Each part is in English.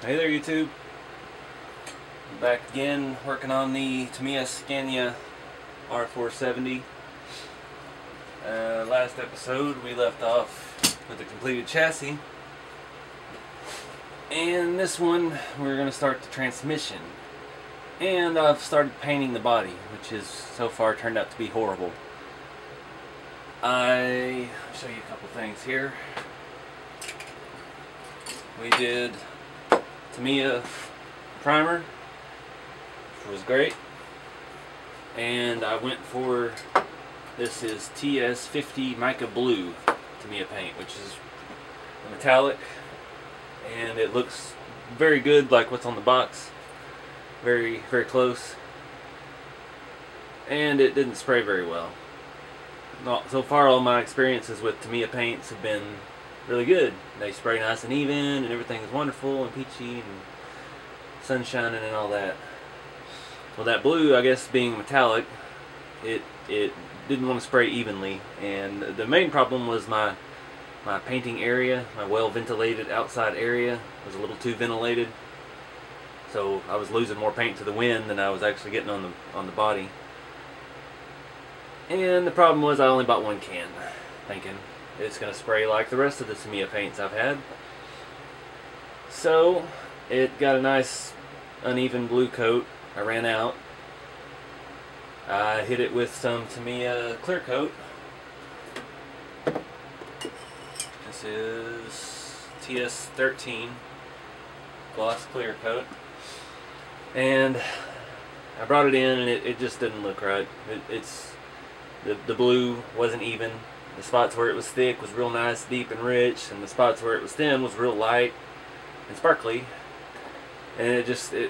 Hey there, YouTube. Back again working on the Tamiya Scania R470. Last episode we left off with the completed chassis, and this one we're going to start the transmission. And I've started painting the body, which has so far turned out to be horrible. I'll show you a couple things here. We did Tamiya primer, which was great, and I went for, this is TS50 Mica Blue Tamiya paint, which is a metallic, and it looks very good, like what's on the box, very close, and it didn't spray very well. So far all my experiences with Tamiya paints have been really good. They spray nice and even, and everything is wonderful and peachy and sun shining and all that. Well, that blue, I guess being metallic, it didn't want to spray evenly, and the main problem was my painting area, my well ventilated outside area was a little too ventilated, so I was losing more paint to the wind than I was actually getting on the body. And the problem was I only bought one can, thinking it's going to spray like the rest of the Tamiya paints I've had. So it got a nice uneven blue coat. I ran out. I hit it with some Tamiya clear coat. This is TS13 gloss clear coat. And I brought it in, and it just didn't look right. The blue wasn't even. The spots where it was thick was real nice, deep and rich, and the spots where it was thin was real light and sparkly, and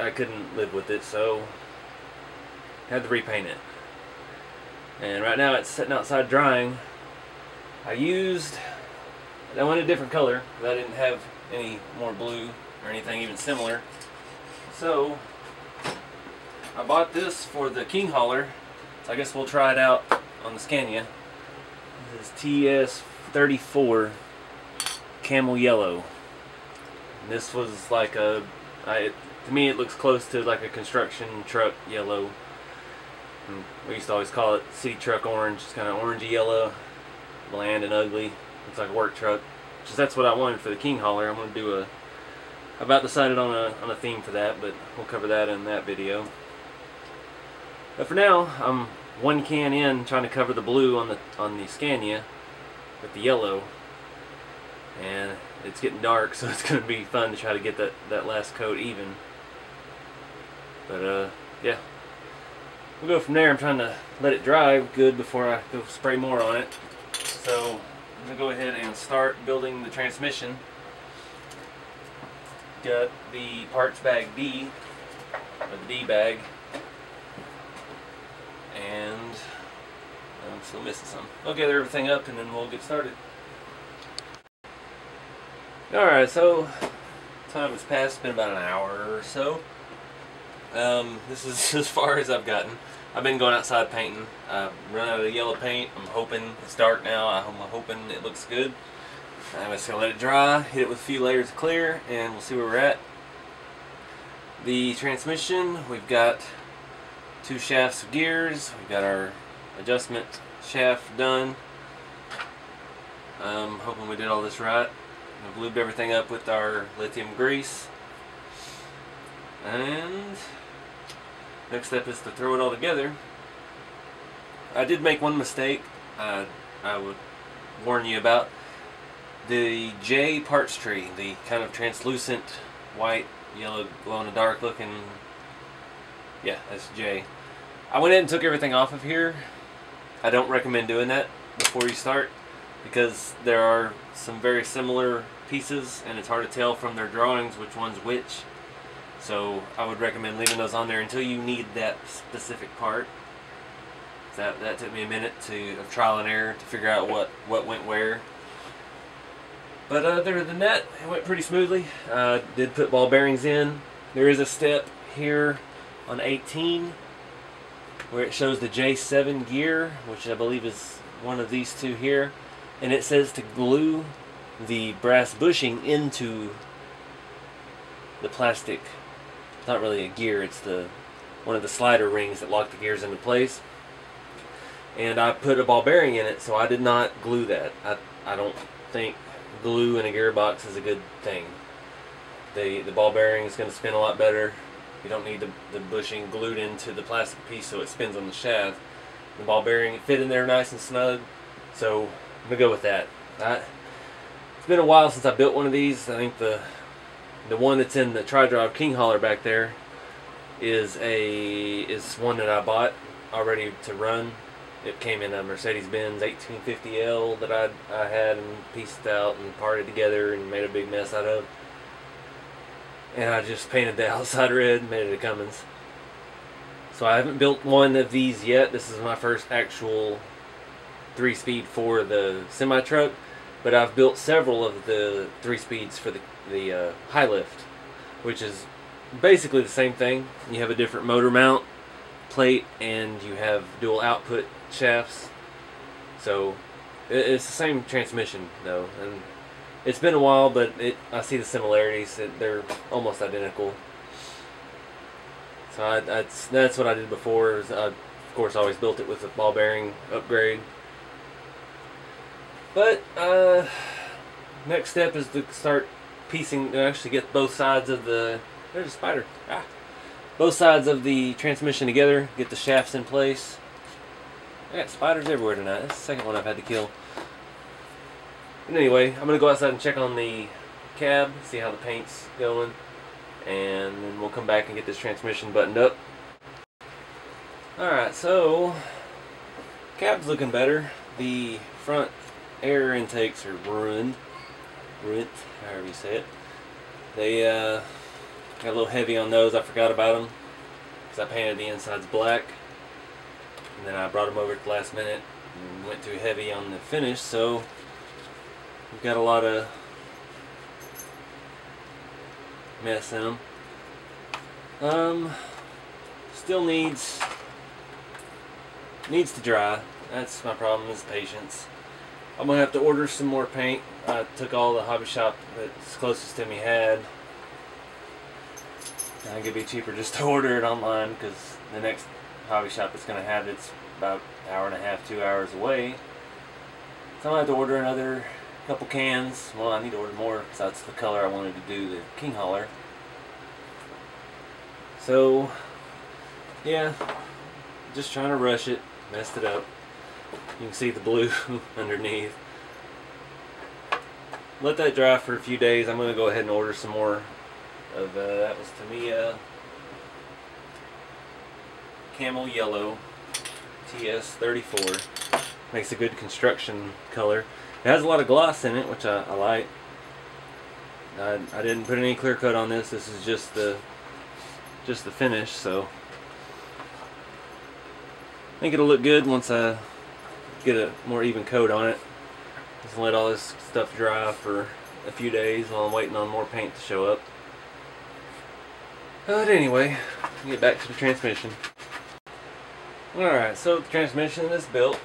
I couldn't live with it, so I had to repaint it. And right now it's sitting outside drying. I went a different color because I didn't have any more blue or anything even similar, so I bought this for the King Hauler, so I guess we'll try it out on the Scania. This is TS34 Camel Yellow. And this was like to me it looks close to like a construction truck yellow. And we used to always call it city truck orange. It's kind of orangey yellow, bland and ugly. Looks like a work truck. That's what I wanted for the King Hauler. I'm going to do I about decided on a theme for that, but we'll cover that in that video. But for now, I'm one can in, trying to cover the blue on the Scania with the yellow, and it's getting dark, so it's going to be fun to try to get that last coat even. But yeah, we'll go from there. I'm trying to let it dry good before I go spray more on it. So I'm going to go ahead and start building the transmission. Got the parts bag D, or the D bag. And I'm still missing some. I'll gather everything up and then we'll get started. Alright, so time has passed. It's been about an hour or so. This is as far as I've gotten. I've been going outside painting. I've run out of yellow paint. I'm hoping it's dark now. I'm hoping it looks good. I'm just going to let it dry, hit it with a few layers of clear, and we'll see where we're at. The transmission, we've got 2 shafts of gears. We've got our adjustment shaft done. I'm hoping we did all this right. We've lubed everything up with our lithium grease. And next step is to throw it all together. I did make one mistake I would warn you about. The J parts tree, the kind of translucent white, yellow, glow-in-the-dark looking, yeah, that's J. I went in and took everything off of here. I don't recommend doing that before you start, because there are some very similar pieces and it's hard to tell from their drawings which one's which. So I would recommend leaving those on there until you need that specific part. That took me a minute of trial and error to figure out what went where. But other than that, it went pretty smoothly. Did put ball bearings in. There is a step here on 18 where it shows the J7 gear, which I believe is one of these two here, and it says to glue the brass bushing into plastic. It's not really a gear. It's one of the slider rings that lock the gears into place. And I put a ball bearing in it, so I did not glue that. I don't think glue in a gearbox is a good thing. The ball bearing is going to spin a lot better. You don't need the bushing glued into the plastic piece so it spins on the shaft. The ball bearing fit in there nice and snug, so I'm going to go with that. It's been a while since I built one of these. I think the one that's in the tri-drive king hauler back there is one that I bought already to run. It came in a Mercedes-Benz 1850L that I had and pieced out and parted together and made a big mess out of. And I just painted the outside red and made it a Cummins. So I haven't built one of these yet. This is my first actual 3-speed for the semi-truck. But I've built several of the 3-speeds for the high lift, which is basically the same thing. You have a different motor mount plate and you have dual output shafts. So it's the same transmission though, and it's been a while, but I see the similarities. They're almost identical. So that's what I did before. I, of course, always built it with a ball bearing upgrade. But next step is to start piecing, actually get both sides of the, there's a spider, both sides of the transmission together, get the shafts in place. I got spiders everywhere tonight. That's the second one I've had to kill. But anyway, I'm going to go outside and check on the cab, see how the paint's going, and then we'll come back and get this transmission buttoned up. Alright, so cab's looking better. The front air intakes are ruined, however you say it. They got a little heavy on those. I forgot about them because I painted the insides black, and then I brought them over at the last minute and went too heavy on the finish, so we've got a lot of mess in them. Still needs to dry. That's my problem, is patience. I'm gonna have to order some more paint. I took all the hobby shop that's closest to me had. I think it'd be cheaper just to order it online, because the next hobby shop that's gonna have it's about an hour and a half, 2 hours away. So I'm gonna have to order another couple cans. Well, I need to order more because that's the color I wanted to do the king hauler. So yeah, just trying to rush it, messed it up. You can see the blue underneath. Let that dry for a few days. I'm going to go ahead and order some more of that was Tamiya Camel Yellow TS34. Makes a good construction color. It has a lot of gloss in it, which I like. I didn't put any clear coat on this. This is just the finish, so I think it'll look good once I get a more even coat on it. Just let all this stuff dry for a few days while I'm waiting on more paint to show up. But anyway, get back to the transmission. Alright, so the transmission is built.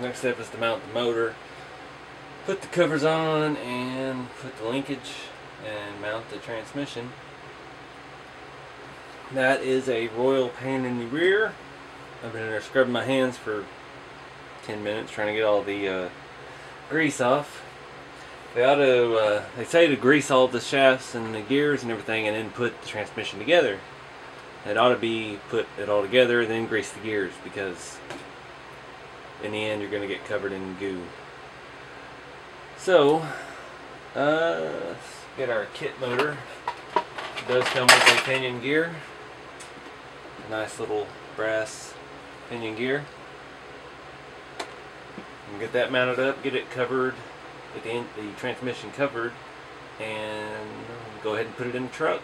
Next step is to mount the motor, put the covers on, and put the linkage and mount the transmission. That is a royal pain in the rear. I've been in there scrubbing my hands for 10 minutes trying to get all the grease off. They ought to, they say to grease all the shafts and the gears and everything and then put the transmission together. It ought to be put it all together and then grease the gears, because in the end you're going to get covered in goo. So, let's get our kit motor. It does come with a pinion gear. A nice little brass pinion gear. And get that mounted up, get it covered, get the transmission covered, and go ahead and put it in the truck.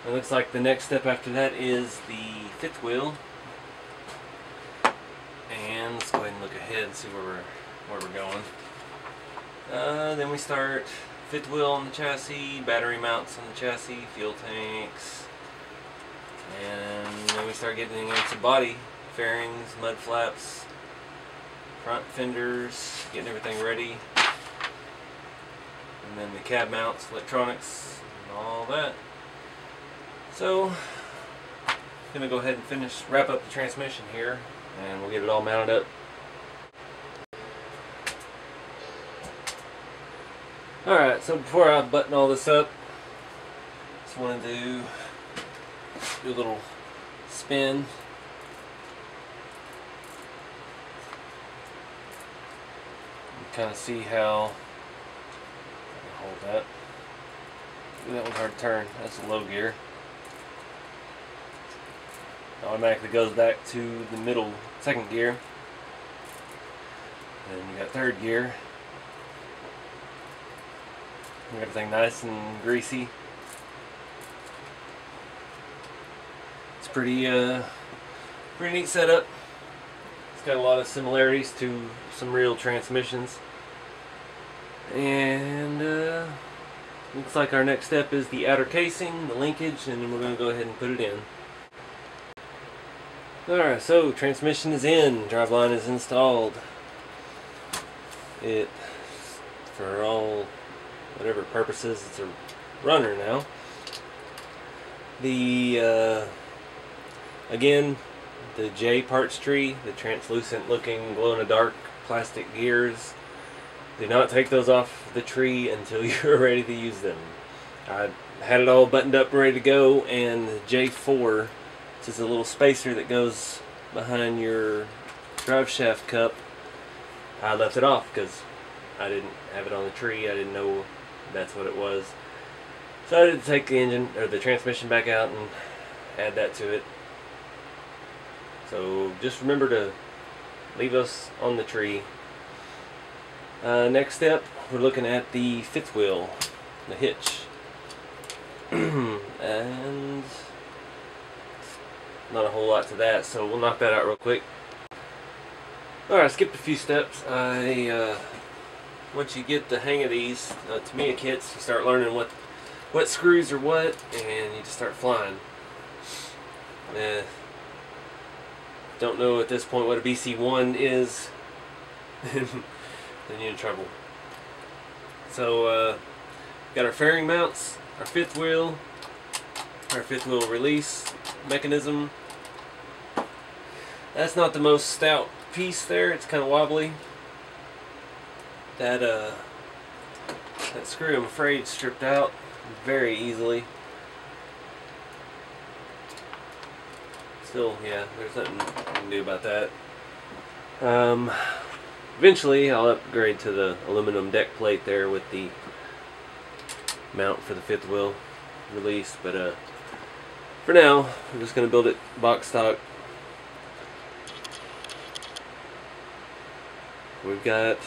It looks like the next step after that is the fifth wheel. And let's go ahead and look ahead and see where we're going. Then we start fifth wheel on the chassis, battery mounts on the chassis, fuel tanks, and then we start getting into body, fairings, mud flaps, front fenders, getting everything ready, and then the cab mounts, electronics, and all that. So, I'm gonna go ahead and wrap up the transmission here, and we'll get it all mounted up. Alright, so before I button all this up, just want to do a little spin. Kind of see how, hold that. Ooh, that one's hard to turn. That's a low gear. It automatically goes back to the middle second gear. And you got third gear. Everything nice and greasy. It's pretty neat setup. It's got a lot of similarities to some real transmissions. And looks like our next step is the outer casing, the linkage, and then we're going to go ahead and put it in. Alright, so transmission is in, driveline is installed. It, for all whatever purposes, it's a runner now. The again, the J parts tree, the translucent looking glow in the dark plastic gears, do not take those off the tree until you're ready to use them. I had it all buttoned up ready to go, and the J4, which is a little spacer that goes behind your drive shaft cup, I left it off because I didn't have it on the tree. I didn't know that's what it was. So I had to take the engine or the transmission back out and add that to it. So just remember to leave those on the tree. Next step, we're looking at the fifth wheel, the hitch. And not a whole lot to that, so we'll knock that out real quick. Alright, I skipped a few steps. Once you get the hang of these Tamiya kits, you start learning what screws are what, and you just start flying. Don't know at this point what a BC1 is, then you're in trouble. So, got our fairing mounts, our fifth wheel release mechanism. That's not the most stout piece there, it's kind of wobbly. That screw, I'm afraid, stripped out very easily. Still, yeah, there's nothing I can do about that. Eventually I'll upgrade to the aluminum deck plate there with the mount for the fifth wheel release, but for now I'm just going to build it box stock. We've got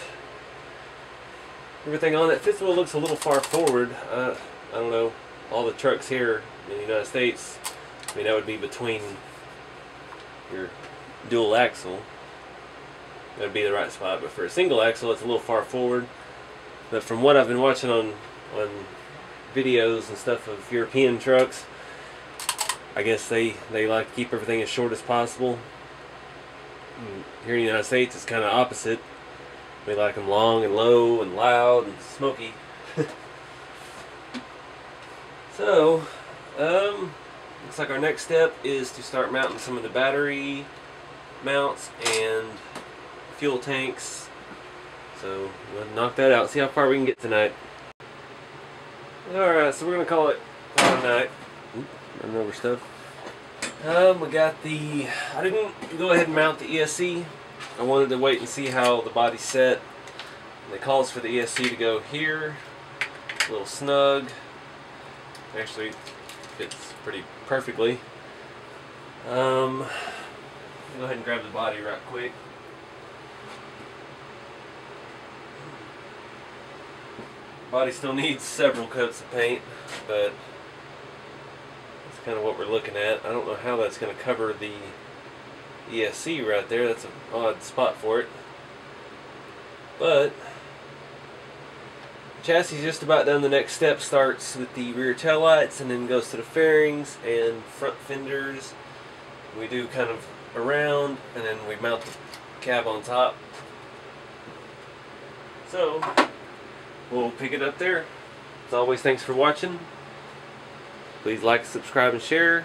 everything on it. Fifth wheel looks a little far forward. I don't know, all the trucks here in the United States, I mean, that would be between your dual axle. That would be the right spot, but for a single axle it's a little far forward. But from what I've been watching on videos and stuff of European trucks, I guess they like to keep everything as short as possible. Here in the United States it's kind of opposite. We like them long and low and loud and smoky. So, looks like our next step is to start mounting some of the battery mounts and fuel tanks. So we'll knock that out, see how far we can get tonight. Alright, so we're going to call it a night. Running over stuff. We got the, I didn't go ahead and mount the ESC. I wanted to wait and see how the body's set. And it calls for the ESC to go here. A little snug. Actually fits pretty perfectly. Go ahead and grab the body right quick. Body still needs several coats of paint, but that's kind of what we're looking at. I don't know how that's going to cover the ESC right there. That's an odd spot for it. But chassis is just about done. The next step starts with the rear tail lights and then goes to the fairings and front fenders. We do kind of around and then we mount the cab on top. So we'll pick it up there. As always, thanks for watching. Please like, subscribe, and share.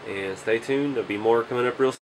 And stay tuned. There'll be more coming up real soon.